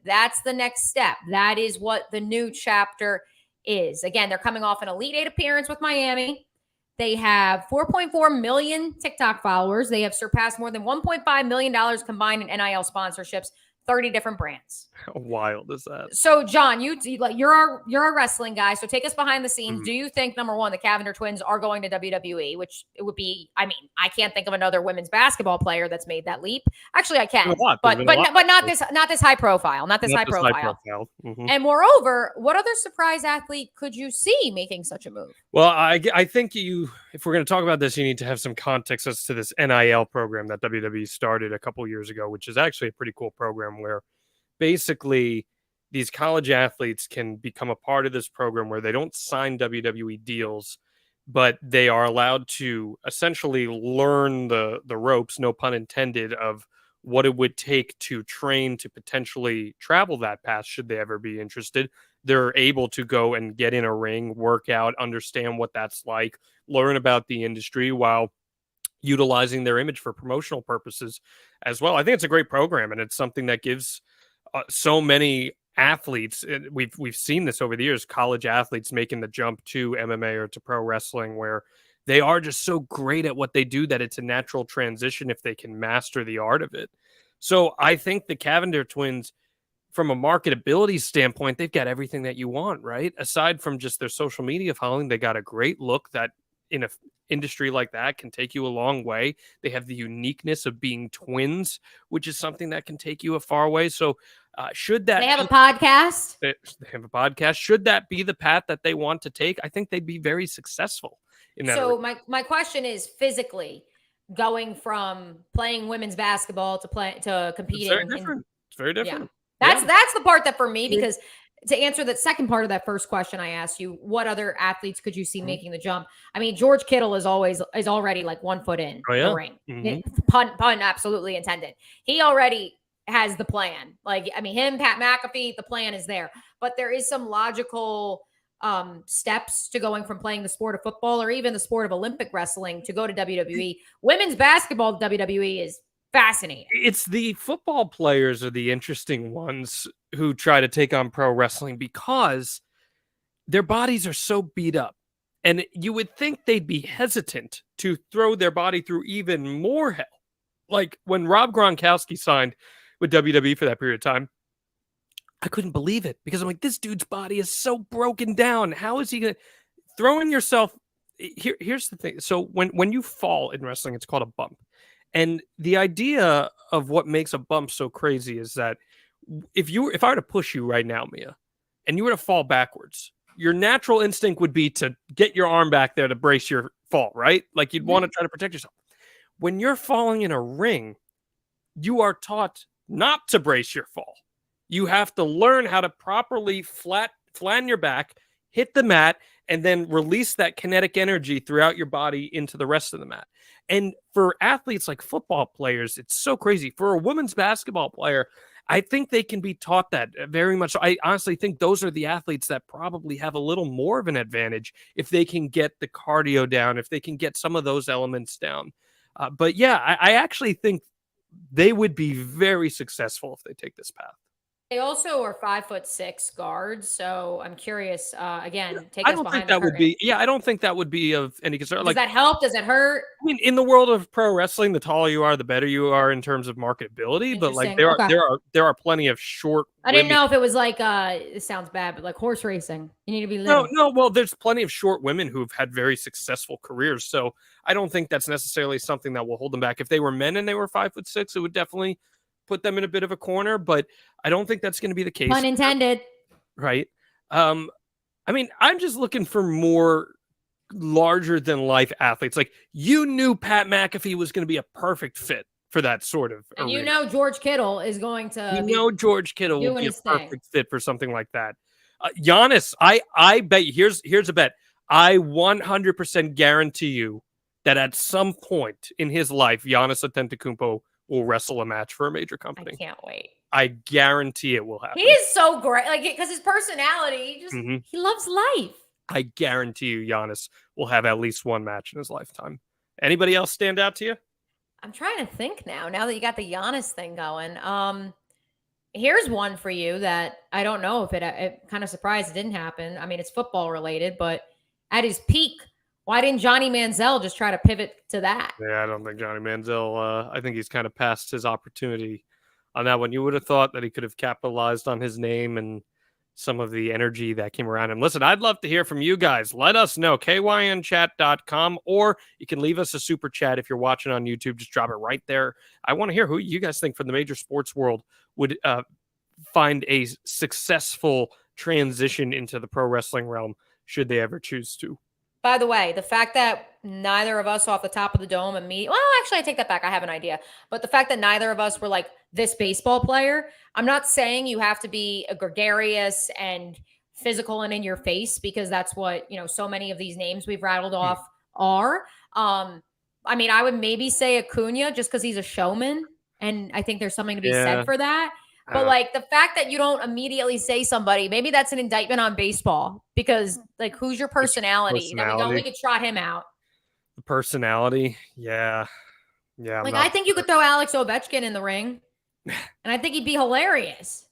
Speaker 2: that's the next step. That is what the new chapter is. Again, they're coming off an Elite 8 appearance with Miami. They have 4.4 million TikTok followers. They have surpassed more than $1.5 million combined in NIL sponsorships, 30 different brands.
Speaker 1: How wild is that?
Speaker 2: So, John, you're our wrestling guy. So take us behind the scenes. Do you think, number one, the Cavinder twins are going to WWE, which it would be? I mean, I can't think of another women's basketball player that's made that leap. Actually, I can, but not this high profile, not this high profile. Mm-hmm. And moreover, what other surprise athlete could you see making such a move?
Speaker 1: Well, I think if we're going to talk about this, you need to have some context as to this NIL program that WWE started a couple years ago, which is actually a pretty cool program where basically these college athletes can become a part of this program where they don't sign WWE deals, but they are allowed to essentially learn the ropes, no pun intended, of what it would take to train to potentially travel that path should they ever be interested. They're able to go and get in a ring, work out, understand what that's like, learn about the industry while utilizing their image for promotional purposes as well. I think it's a great program, and it's something that gives so many athletes. We've seen this over the years, college athletes making the jump to MMA or to pro wrestling, where they are just so great at what they do that it's a natural transition if they can master the art of it. So I think the Cavinder twins, from a marketability standpoint, they've got everything that you want, right? Aside from just their social media following, they got a great look that in an industry like that can take you a long way. They have the uniqueness of being twins, which is something that can take you a far way. So should that...
Speaker 2: They have a podcast?
Speaker 1: They have a podcast. Should that be the path that they want to take? I think they'd be very successful in that.
Speaker 2: So my question is, physically, going from playing women's basketball to
Speaker 1: It's very
Speaker 2: competing in.
Speaker 1: different. It's very
Speaker 2: Yeah.
Speaker 1: different.
Speaker 2: That's the part that for me, because to answer that second part of that first question I asked you, what other athletes could you see making the jump? I mean, George Kittle is already like 1 foot in
Speaker 1: Oh,
Speaker 2: the
Speaker 1: yeah.
Speaker 2: ring. Pun absolutely intended. He already has the plan. Like, I mean, him, Pat McAfee, the plan is there. But there is some logical steps to going from playing the sport of football or even the sport of Olympic wrestling to go to WWE. Women's basketball WWE is fascinating.
Speaker 1: It's the football players are the interesting ones who try to take on pro wrestling because their bodies are so beat up. And you would think they'd be hesitant to throw their body through even more hell. Like when Rob Gronkowski signed with WWE for that period of time, I couldn't believe it because I'm like, this dude's body is so broken down. How is he going to throwing yourself? Here's the thing. So when you fall in wrestling, it's called a bump. And the idea of what makes a bump so crazy is that if I were to push you right now, Mia, and you were to fall backwards, your natural instinct would be to get your arm back there to brace your fall, right? Like you'd want to try to protect yourself. When you're falling in a ring, you are taught not to brace your fall. You have to learn how to properly flatten your back, hit the mat, and then release that kinetic energy throughout your body into the rest of the mat. And for athletes like football players, it's so crazy. For a women's basketball player, I think they can be taught that very much. I honestly think those are the athletes that probably have a little more of an advantage if they can get the cardio down, if they can get some of those elements down. But yeah, I actually think they would be very successful if they take this path.
Speaker 2: They also are 5'6" guards, so I'm curious. Again, take
Speaker 1: I
Speaker 2: us
Speaker 1: don't think
Speaker 2: behind the
Speaker 1: that would
Speaker 2: curtain.
Speaker 1: be. Yeah, I don't think that would be of any concern.
Speaker 2: Does
Speaker 1: Like,
Speaker 2: that help? Does it hurt?
Speaker 1: I mean, in the world of pro wrestling, the taller you are, the better you are in terms of marketability. But like,
Speaker 2: Interesting. Okay.
Speaker 1: there are plenty of short.
Speaker 2: I didn't
Speaker 1: women.
Speaker 2: know if it was like it sounds bad, but like horse racing, you need to be
Speaker 1: No,
Speaker 2: little.
Speaker 1: no. Well, there's plenty of short women who've had very successful careers. So I don't think that's necessarily something that will hold them back. If they were men and they were 5'6", it would definitely put them in a bit of a corner. But I don't think that's going to be the case.
Speaker 2: Pun intended.
Speaker 1: Right. I mean, I'm just looking for more larger than life athletes. Like you knew Pat McAfee was going to be a perfect fit for that sort of
Speaker 2: And
Speaker 1: arena.
Speaker 2: you know George Kittle is going to
Speaker 1: George Kittle will be a perfect
Speaker 2: thing.
Speaker 1: fit for something like that. Giannis, I bet you, here's a bet. I 100% guarantee you that at some point in his life, Giannis Antetokounmpo will wrestle a match for a major company.
Speaker 2: I can't wait.
Speaker 1: I guarantee it will happen.
Speaker 2: He is so great, like because his personality, he loves life.
Speaker 1: I guarantee you, Giannis will have at least one match in his lifetime. Anybody else stand out to you?
Speaker 2: I'm trying to think now that you got the Giannis thing going. Here's one for you that I don't know if it kind of surprised it didn't happen. I mean, it's football related, but at his peak, why didn't Johnny Manziel just try to pivot to that?
Speaker 1: Yeah, I don't think Johnny Manziel, I think he's kind of past his opportunity on that one. You would have thought that he could have capitalized on his name and some of the energy that came around him. Listen, I'd love to hear from you guys. Let us know, kynchat.com, or you can leave us a super chat if you're watching on YouTube. Just drop it right there. I want to hear who you guys think from the major sports world would find a successful transition into the pro wrestling realm should they ever choose to.
Speaker 2: By the way, the fact that neither of us off the top of the dome well, actually, I take that back. I have an idea. But the fact that neither of us were like this baseball player, I'm not saying you have to be a gregarious and physical and in your face, because that's what, so many of these names we've rattled off are. I mean, I would maybe say Acuna just because he's a showman. And I think there's something to be said for that. But like the fact that you don't immediately say somebody, maybe that's an indictment on baseball, because like, who's your personality? Then we could trot him out.
Speaker 1: The personality. Yeah.
Speaker 2: Like, I think you could throw Alex Ovechkin in the ring and I think he'd be hilarious.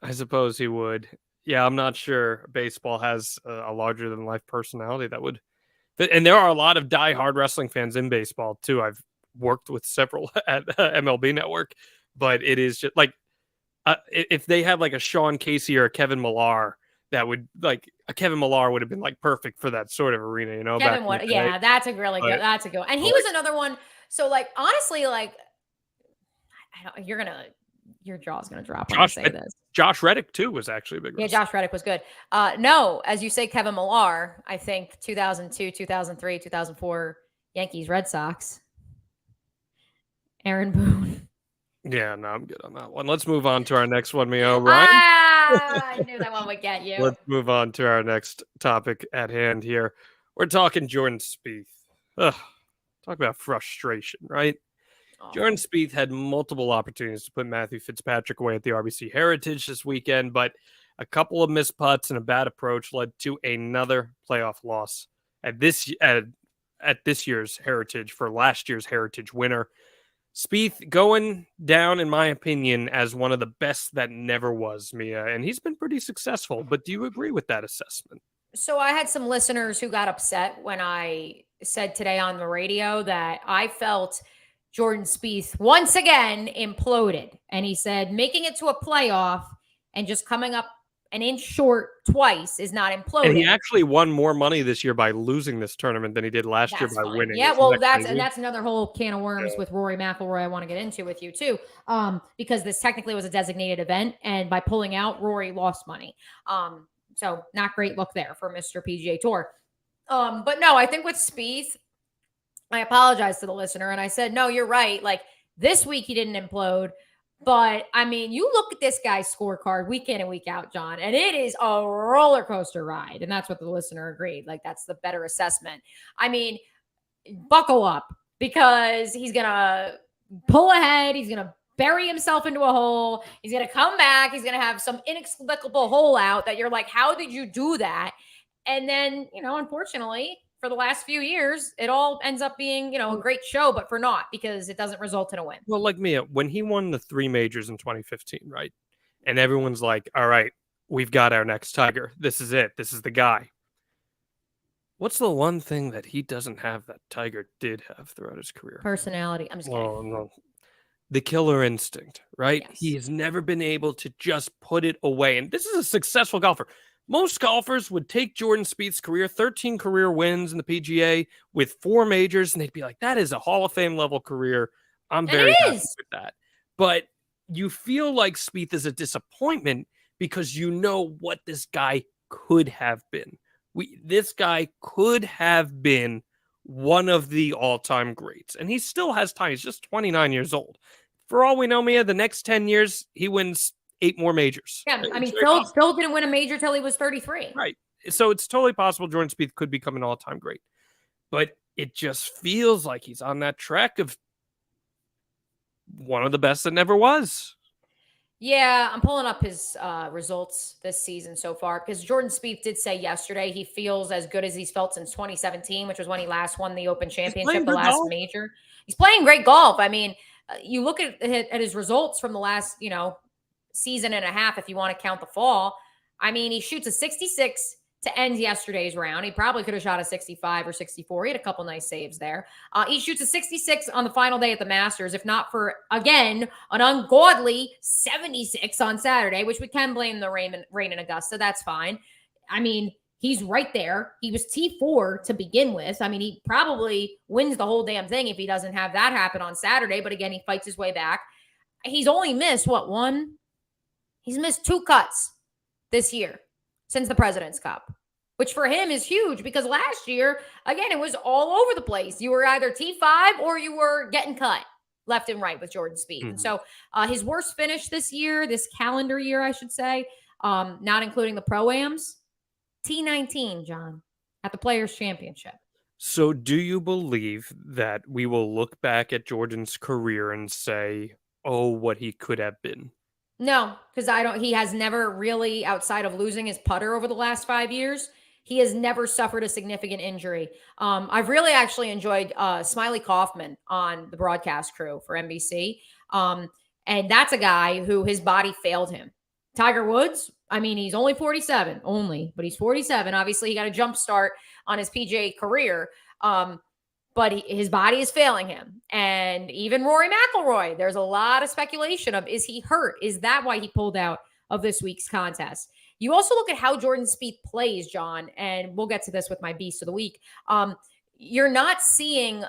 Speaker 1: I suppose he would. Yeah. I'm not sure baseball has a larger than life personality that would fit. And there are a lot of diehard wrestling fans in baseball too. I've worked with several at MLB Network, but it is just like, if they had like a Sean Casey or a Kevin Millar, that would like a Kevin Millar would have been like perfect for that sort of arena,
Speaker 2: Kevin would, yeah, that's a really good. That's a good. And he was another one. So like, honestly, like, your jaw's gonna drop when I say this.
Speaker 1: Josh Reddick too was actually a big.
Speaker 2: Yeah, Josh Reddick was good. No, as you say, Kevin Millar. I think 2002, 2003, 2004 Yankees, Red Sox. Aaron Boone.
Speaker 1: Yeah, no, I'm good on that one. Let's move on to our next one, Mio. Ryan?
Speaker 2: I knew that one would get you.
Speaker 1: Let's move on to our next topic at hand here. We're talking Jordan Spieth. Ugh, talk about frustration, right? Jordan Spieth had multiple opportunities to put Matthew Fitzpatrick away at the RBC Heritage this weekend, but a couple of missed putts and a bad approach led to another playoff loss at this year's Heritage for last year's Heritage winner. Spieth going down, in my opinion, as one of the best that never was, Mia, and he's been pretty successful. But do you agree with that assessment?
Speaker 2: So I had some listeners who got upset when I said today on the radio that I felt Jordan Spieth once again imploded. And he said making it to a playoff and just coming up an inch short twice is not imploding.
Speaker 1: And he actually won more money this year by losing this tournament than he did last year by winning.
Speaker 2: Yeah, well, that's another whole can of worms with Rory McIlroy I want to get into with you too, because this technically was a designated event, and by pulling out, Rory lost money. So not great look there for Mr. PGA Tour. But no, I think with Spieth, I apologized to the listener and I said, no, you're right. Like this week he didn't implode. But I mean, you look at this guy's scorecard week in and week out, John, and it is a roller coaster ride. And that's what the listener agreed. Like, that's the better assessment. I mean, buckle up because he's going to pull ahead. He's going to bury himself into a hole. He's going to come back. He's going to have some inexplicable hole out that you're like, how did you do that? And then, unfortunately, for the last few years, it all ends up being, a great show, but for naught because it doesn't result in a win.
Speaker 1: Well, like Mia, when he won the 3 majors in 2015, right? And everyone's like, all right, we've got our next Tiger. This is it. This is the guy. What's the one thing that he doesn't have that Tiger did have throughout his career?
Speaker 2: Personality. I'm just kidding.
Speaker 1: No. The killer instinct, right?
Speaker 2: Yes.
Speaker 1: He has never been able to just put it away. And this is a successful golfer. Most golfers would take Jordan Spieth's career, 13 career wins in the PGA with 4 majors, and they'd be like, that is a Hall of Fame level career. I'm very happy with that. But you feel like Spieth is a disappointment because you know what this guy could have been. This guy could have been one of the all-time greats, and he still has time. He's just 29 years old. For all we know, Mia, the next 10 years, he wins 8 more majors.
Speaker 2: Yeah, I mean, Phil didn't win a major till he was 33.
Speaker 1: Right. So it's totally possible Jordan Spieth could become an all-time great. But it just feels like he's on that track of one of the best that never was.
Speaker 2: Yeah, I'm pulling up his results this season so far because Jordan Spieth did say yesterday he feels as good as he's felt since 2017, which was when he last won the Open Championship, the last major. He's playing great golf. I mean, you look at his results from the last, season and a half, if you want to count the fall. I mean, he shoots a 66 to end yesterday's round. He probably could have shot a 65 or 64. He had a couple nice saves there. He shoots a 66 on the final day at the Masters, if not for, again, an ungodly 76 on Saturday, which we can blame the rain in Augusta. That's fine. I mean, he's right there. He was T4 to begin with. I mean, he probably wins the whole damn thing if he doesn't have that happen on Saturday. But again, he fights his way back. He's only missed, one? He's missed 2 cuts this year since the President's Cup, which for him is huge because last year, again, it was all over the place. You were either T5 or you were getting cut left and right with Jordan Spieth. Mm-hmm. So his worst finish this year, this calendar year, I should say, not including the Pro-Ams, T19, John, at the Players' Championship.
Speaker 1: So do you believe that we will look back at Jordan's career and say, oh, what he could have been?
Speaker 2: No, because he has never really, outside of losing his putter over the last 5 years, he has never suffered a significant injury. I've really actually enjoyed Smiley Kaufman on the broadcast crew for NBC. And that's a guy who his body failed him. Tiger Woods, I mean, he's only 47, but he's 47. Obviously, he got a jump start on his PGA career. But his body is failing him. And even Rory McIlroy, there's a lot of speculation of, is he hurt? Is that why he pulled out of this week's contest? You also look at how Jordan Spieth plays, John, and we'll get to this with my Beast of the Week. You're not seeing,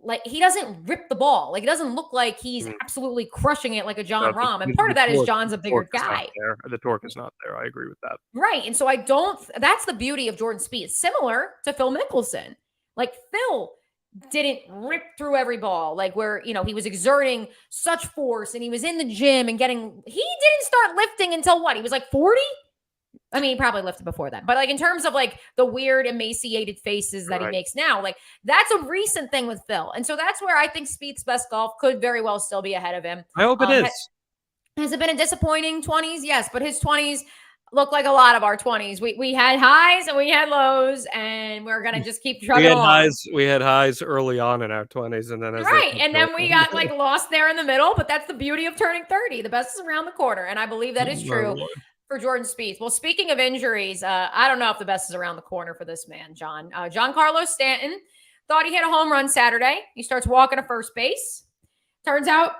Speaker 2: like, he doesn't rip the ball. Like, it doesn't look like he's absolutely crushing it like a John Rahm. And part of that is John's a bigger guy.
Speaker 1: The torque is not there. I agree with that.
Speaker 2: Right. And so that's the beauty of Jordan Spieth. Similar to Phil Mickelson. Like, Phil didn't rip through every ball, like where, he was exerting such force and he was in the gym and he didn't start lifting until what? He was like 40? I mean, he probably lifted before that. But like in terms of like the weird emaciated faces that he makes now, like that's a recent thing with Phil. And so that's where I think Spieth's best golf could very well still be ahead of him.
Speaker 1: I hope it is.
Speaker 2: Has it been a disappointing 20s? Yes, but his 20s look like a lot of our 20s. We had highs and we had lows, and we're gonna just keep trucking along.
Speaker 1: We had highs early on in our 20s, and then
Speaker 2: then we got like lost there in the middle. But that's the beauty of turning 30. The best is around the corner, and I believe that is true for Jordan Spieth. Well, speaking of injuries, I don't know if the best is around the corner for this man, John. Giancarlo Stanton thought he hit a home run Saturday. He starts walking to first base. Turns out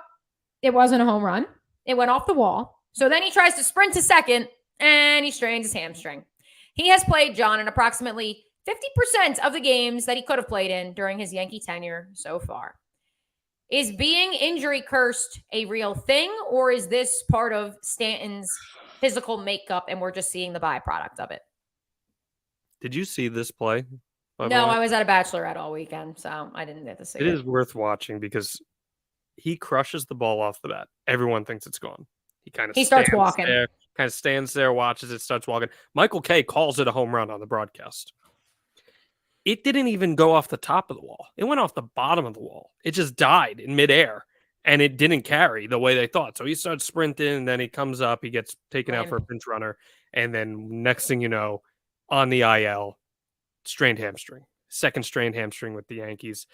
Speaker 2: it wasn't a home run. It went off the wall. So then he tries to sprint to second, and he strains his hamstring. He has played, John, in approximately 50% of the games that he could have played in during his Yankee tenure so far. Is being injury cursed a real thing, or is this part of Stanton's physical makeup and we're just seeing the byproduct of it?
Speaker 1: Did you see this play?
Speaker 2: No, I was at a bachelorette all weekend, so I didn't get to see it.
Speaker 1: It is worth watching because he crushes the ball off the bat. Everyone thinks it's gone. He
Speaker 2: starts walking.
Speaker 1: Kind of stands there, watches it, starts walking. Michael Kay calls it a home run on the broadcast. It didn't even go off the top of the wall. It went off the bottom of the wall. It just died in midair, and it didn't carry the way they thought. So he starts sprinting, and then he comes up. He gets taken out for a pinch runner, and then next thing you know, on the IL, strained hamstring. Second strained hamstring with the Yankees.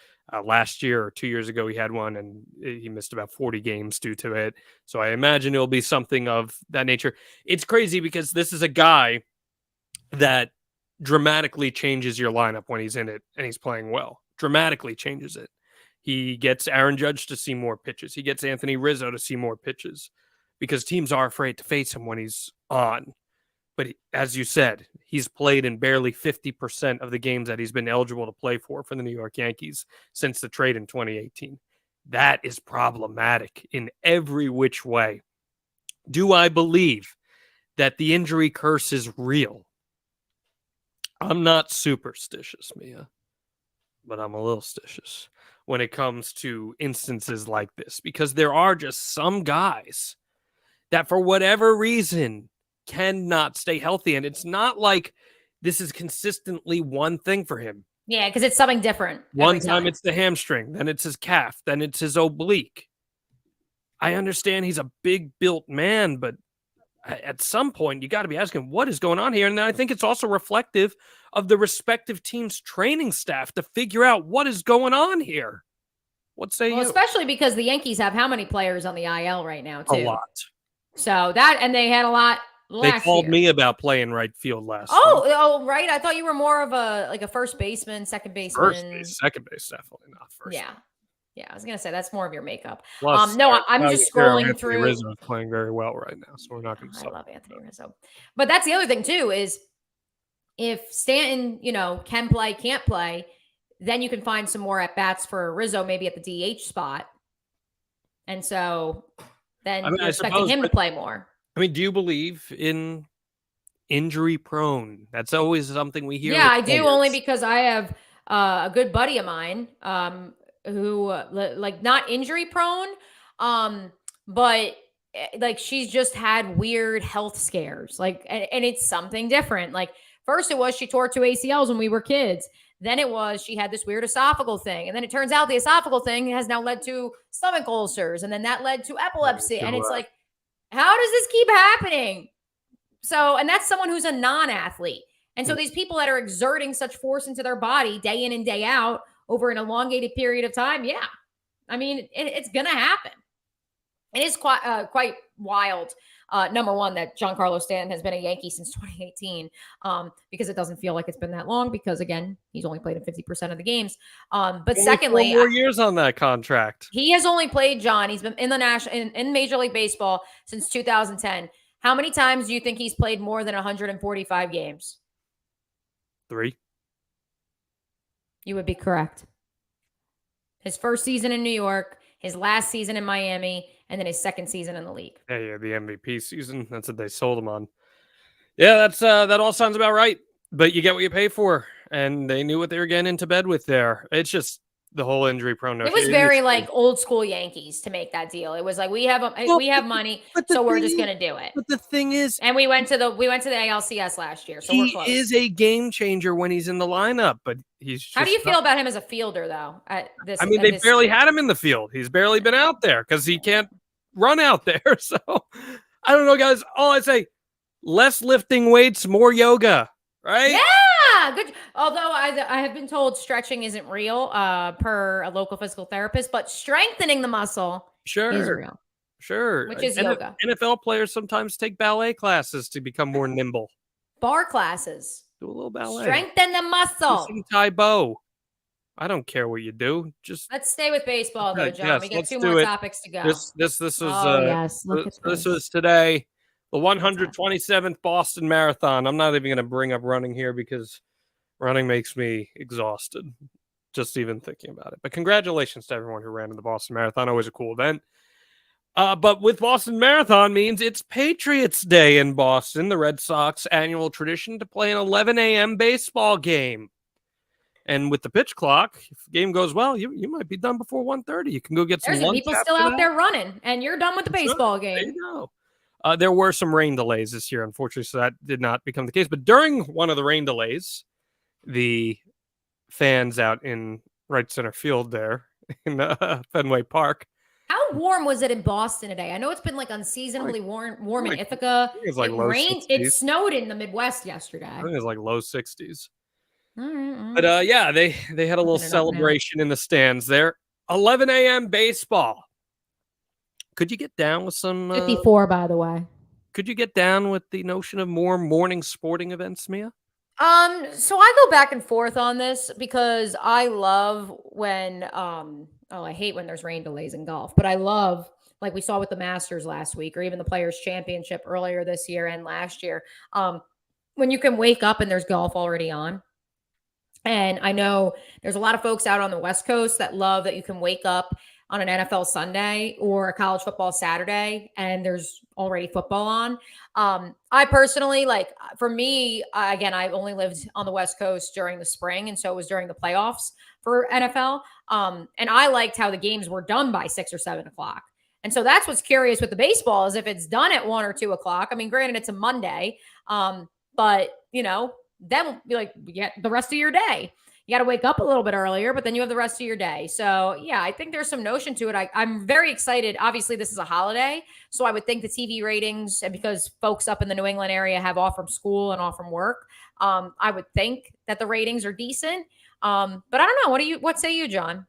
Speaker 1: Last year or 2 years ago, he had one, and he missed about 40 games due to it. So I imagine it'll be something of that nature. It's crazy because this is a guy that dramatically changes your lineup when he's in it and he's playing well. Dramatically changes it. He gets Aaron Judge to see more pitches. He gets Anthony Rizzo to see more pitches because teams are afraid to face him when he's on. But as you said, he's played in barely 50% of the games that he's been eligible to play for the New York Yankees since the trade in 2018. That is problematic in every which way. Do I believe that the injury curse is real? I'm not superstitious, Mia, but I'm a little stitious when it comes to instances like this because there are just some guys that for whatever reason cannot stay healthy. And it's not like this is consistently one thing for him.
Speaker 2: Yeah, because it's something different.
Speaker 1: One time it's the hamstring, then it's his calf, then it's his oblique. I understand he's a big built man, but at some point you got to be asking what is going on here. And I think it's also reflective of the respective team's training staff to figure out what is going on here. What say you?
Speaker 2: Especially because the Yankees have how many players on the IL right now, too?
Speaker 1: A lot.
Speaker 2: So and they had a lot last
Speaker 1: They called
Speaker 2: year.
Speaker 1: me about playing right field last
Speaker 2: year. Right. I thought you were more of a first baseman, second baseman.
Speaker 1: First base, second base, definitely not first.
Speaker 2: Yeah. Yeah, I was gonna say that's more of your makeup.
Speaker 1: Plus,
Speaker 2: I'm just scrolling through.
Speaker 1: Rizzo is playing very well right now, so we're not going to.
Speaker 2: I love Anthony Rizzo, but that's the other thing too is if Stanton, can play, can't play, then you can find some more at bats for Rizzo, maybe at the DH spot, and so then you're expecting him to play more.
Speaker 1: I mean, do you believe in injury prone? That's always something we hear.
Speaker 2: Yeah, I do, only because I have a good buddy of mine. Who like not injury prone, but like she's just had weird health scares, like, and it's something different. Like first it was she tore 2 ACLs when we were kids. Then it was she had this weird esophageal thing, and then it turns out the esophageal thing has now led to stomach ulcers, and then that led to epilepsy. And it's like, how does this keep happening? So, and that's someone who's a non-athlete, and so these people that are exerting such force into their body day in and day out over an elongated period of time. Yeah. I mean, it's going to happen. It is quite wild. Number one, that Giancarlo Stanton has been a Yankee since 2018 because it doesn't feel like it's been that long because, again, he's only played in 50% of the games. But secondly,
Speaker 1: 4 more years on that contract.
Speaker 2: He has only played, John. He's been in the in Major League Baseball since 2010. How many times do you think he's played more than 145 games?
Speaker 1: 3.
Speaker 2: You would be correct. His first season in New York, his last season in Miami, and then his second season in the league.
Speaker 1: Yeah, the MVP season. That's what they sold him on. Yeah, that all sounds about right. But you get what you pay for, and they knew what they were getting into bed with there. It's just the whole injury prone
Speaker 2: It
Speaker 1: notion.
Speaker 2: was very like old school Yankees to make that deal. It was like we have money, so we're just gonna do it.
Speaker 1: But the thing is,
Speaker 2: and we went to the ALCS last year, so we're close.
Speaker 1: He is a game changer when he's in the lineup, but he's just.
Speaker 2: How do you feel about him as a fielder, though?
Speaker 1: They barely had him in the field. He's barely been out there because he can't run out there. So I don't know, guys. All I say, less lifting weights, more yoga, right?
Speaker 2: Yeah, good. Although I have been told stretching isn't real, per a local physical therapist, but strengthening the muscle is real.
Speaker 1: Sure.
Speaker 2: Which is yoga.
Speaker 1: NFL players sometimes take ballet classes to become more nimble.
Speaker 2: Bar classes.
Speaker 1: Do a little ballet.
Speaker 2: Strengthen the muscle.
Speaker 1: Do some Tai Bo. I don't care what you do. Just
Speaker 2: let's stay with baseball, though, John.
Speaker 1: Yes,
Speaker 2: we got two more topics to go.
Speaker 1: This was
Speaker 2: yes.
Speaker 1: This was today, the 127th Boston Marathon. I'm not even going to bring up running here because running makes me exhausted just even thinking about it. But congratulations to everyone who ran in the Boston Marathon. Always a cool event. But with Boston Marathon means it's Patriots Day in Boston, the Red Sox annual tradition to play an 11 a.m. baseball game. And with the pitch clock, if the game goes well, you might be done before 1:30. You can go get some lunch.
Speaker 2: There's people still out there running, and you're done with the baseball game.
Speaker 1: There you go. There were some rain delays this year, unfortunately, so that did not become the case. But during one of the rain delays, the fans out in right center field there in Fenway Park.
Speaker 2: How warm was it in Boston today? I know it's been like unseasonably warm in Ithaca.
Speaker 1: It rained.
Speaker 2: 60s. It snowed in the Midwest yesterday. I
Speaker 1: think it was like low 60s.
Speaker 2: Mm-hmm.
Speaker 1: But yeah, they had a little celebration in the stands there. 11 a.m. baseball. Could you get down with some
Speaker 2: 54, by the way?
Speaker 1: Could you get down with the notion of more morning sporting events, Mia?
Speaker 2: So I go back and forth on this because I love when I hate when there's rain delays in golf, but I love, like we saw with the Masters last week or even the Players Championship earlier this year and last year, when you can wake up and there's golf already on. And I know there's a lot of folks out on the West Coast that love that you can wake up on an NFL Sunday or a college football Saturday and there's already football on. I personally, for me, again, I only lived on the West Coast during the spring. And so it was during the playoffs for NFL. And I liked how the games were done by 6 or 7 o'clock. And so that's what's curious with the baseball is if it's done at 1 or 2 o'clock. I mean, granted, it's a Monday, but then you get the rest of your day. You got to wake up a little bit earlier, but then you have the rest of your day. So yeah, I think there's some notion to it. I'm very excited. Obviously this is a holiday. So I would think the TV ratings, and because folks up in the New England area have off from school and off from work, I would think that the ratings are decent. But I don't know. What say you, John?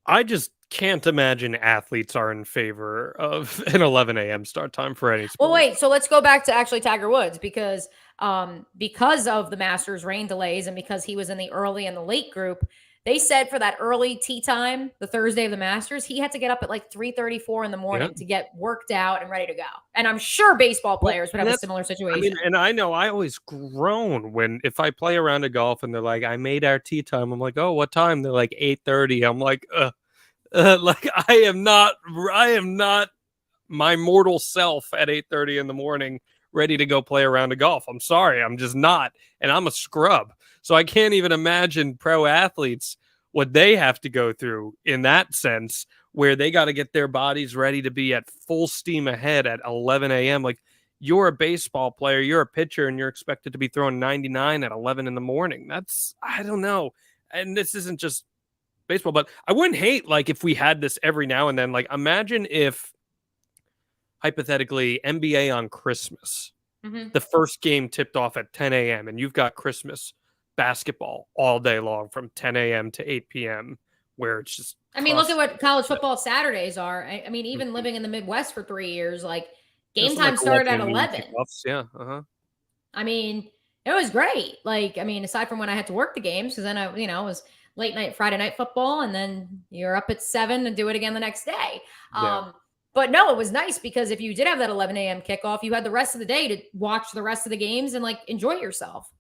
Speaker 1: I just can't imagine athletes are in favor of an 11 a.m. start time for any sport.
Speaker 2: Well, wait, so let's go back to actually Tiger Woods because of the Masters rain delays and because he was in the early and the late group, they said for that early tee time, the Thursday of the Masters, he had to get up at like 3:34 in the morning to get worked out and ready to go. And I'm sure baseball players would have a similar situation.
Speaker 1: And I know I always groan if I play around a golf and they're like, I made our tee time. I'm like, oh, what time? They're like 8:30. I'm like, like I am not my mortal self at 8:30 in the morning ready to go play around a golf. I'm sorry. I'm just not. And I'm a scrub. So I can't even imagine pro athletes, what they have to go through in that sense, where they got to get their bodies ready to be at full steam ahead at 11 a.m. Like you're a baseball player, you're a pitcher, and you're expected to be throwing 99 at 11 in the morning. I don't know. And this isn't just baseball, but I wouldn't hate if we had this every now and then. Imagine if hypothetically NBA on Christmas, the first game tipped off at 10 a.m. and you've got Christmas basketball all day long from 10 a.m. to 8 p.m. where it's just
Speaker 2: look at what college football Saturdays are. I mean, even living in the Midwest for 3 years, game time started at 11.
Speaker 1: Yeah.
Speaker 2: I mean, it was great. Aside from when I had to work the games, because then it was late night Friday night football, and then you're up at 7 and do it again the next day.
Speaker 1: Yeah.
Speaker 2: But no, it was nice because if you did have that 11 a.m. kickoff, you had the rest of the day to watch the rest of the games and enjoy yourself.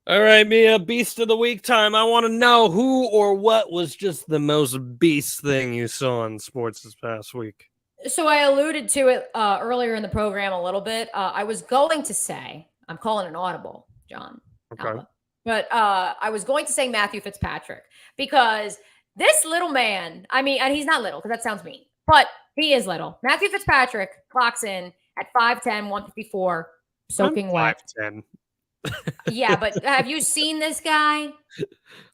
Speaker 1: All right, Mia, Beast of the Week time. I want to know who or what was just the most beast thing you saw in sports this past week.
Speaker 2: So I alluded to it earlier in the program a little bit. I was going to say, I'm calling an audible, John.
Speaker 1: Okay.
Speaker 2: Alba. But I was going to say Matthew Fitzpatrick because this little man, I mean, and he's not little because that sounds mean, but he is little. Matthew Fitzpatrick clocks in at 5'10", 154, soaking wet.
Speaker 1: 5'10".
Speaker 2: Yeah, but have you seen this guy?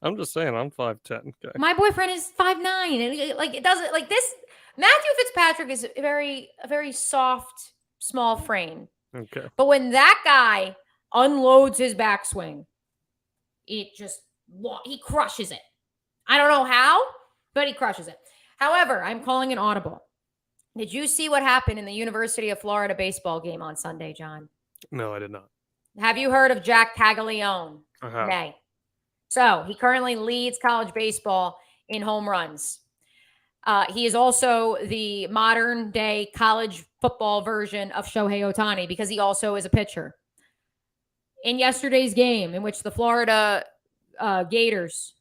Speaker 1: I'm just saying, I'm 5'10". Okay.
Speaker 2: My boyfriend is 5'9", and it doesn't like this. Matthew Fitzpatrick is a very soft, small frame.
Speaker 1: Okay.
Speaker 2: But when that guy unloads his backswing, he crushes it. I don't know how, but he crushes it. However, I'm calling an audible. Did you see what happened in the University of Florida baseball game on Sunday, John?
Speaker 1: No, I did not.
Speaker 2: Have you heard of Jack Caglione? Nay. So he currently leads college baseball in home runs. He is also the modern day college football version of Shohei Ohtani because he also is a pitcher. In yesterday's game, in which the Florida Gators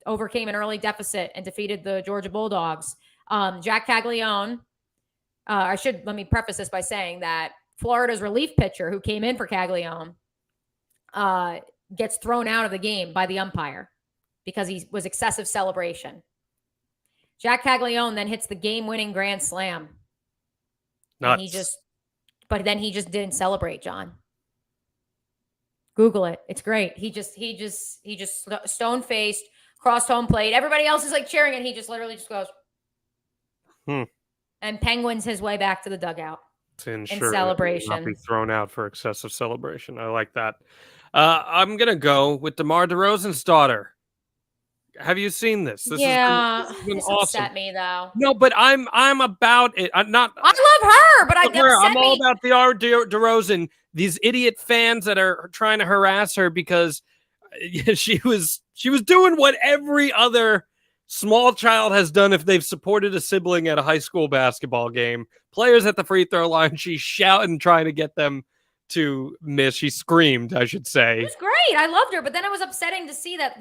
Speaker 2: overcame an early deficit and defeated the Georgia Bulldogs, Jack Caglione, let me preface this by saying that Florida's relief pitcher who came in for Caglione gets thrown out of the game by the umpire because he was excessive celebration. Jack Caglione then hits the game-winning grand slam.
Speaker 1: Nuts.
Speaker 2: But then he just didn't celebrate, John. Google it. It's great. He just stone-faced, crossed home plate. Everybody else is like cheering, and he just literally just goes and penguins his way back to the dugout
Speaker 1: to
Speaker 2: in
Speaker 1: ensure
Speaker 2: celebration.
Speaker 1: Not be thrown out for excessive celebration. I like that. I'm gonna go with DeMar DeRozan's daughter. Have you seen this? This has been awesome.
Speaker 2: Upset me though.
Speaker 1: No, but I'm about it. I love
Speaker 2: her, but
Speaker 1: I'm all about the DeRozan. These idiot fans that are trying to harass her because she was doing what every other small child has done if they've supported a sibling at a high school basketball game. Players at the free throw line, she's shouting, trying to get them to miss. She screamed, I should say.
Speaker 2: It was great. I loved her, but then it was upsetting to see that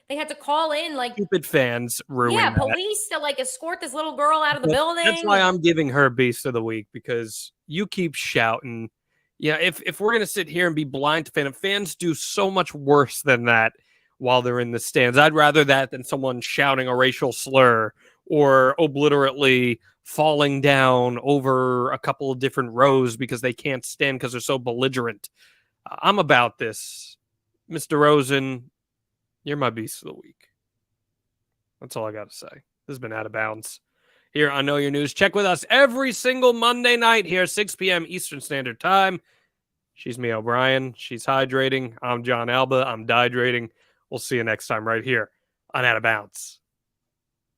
Speaker 2: they had to call in like
Speaker 1: stupid fans ruin
Speaker 2: police to like escort this little girl out of the building.
Speaker 1: That's why I'm giving her Beast of the Week, because you keep shouting. Yeah, if we're gonna sit here and be blind to fans do so much worse than that while they're in the stands. I'd rather that than someone shouting a racial slur or obliterately falling down over a couple of different rows because they can't stand because they're so belligerent. I'm about this. Mr. Rosen, you're my Beast of the Week. That's all I got to say. This has been Out of Bounds here on Know Your News. Check with us every single Monday night here, 6 p.m. Eastern Standard Time. She's Mia O'Brien. She's hydrating. I'm John Alba. I'm dehydrating. We'll see you next time right here on Out of Bounds.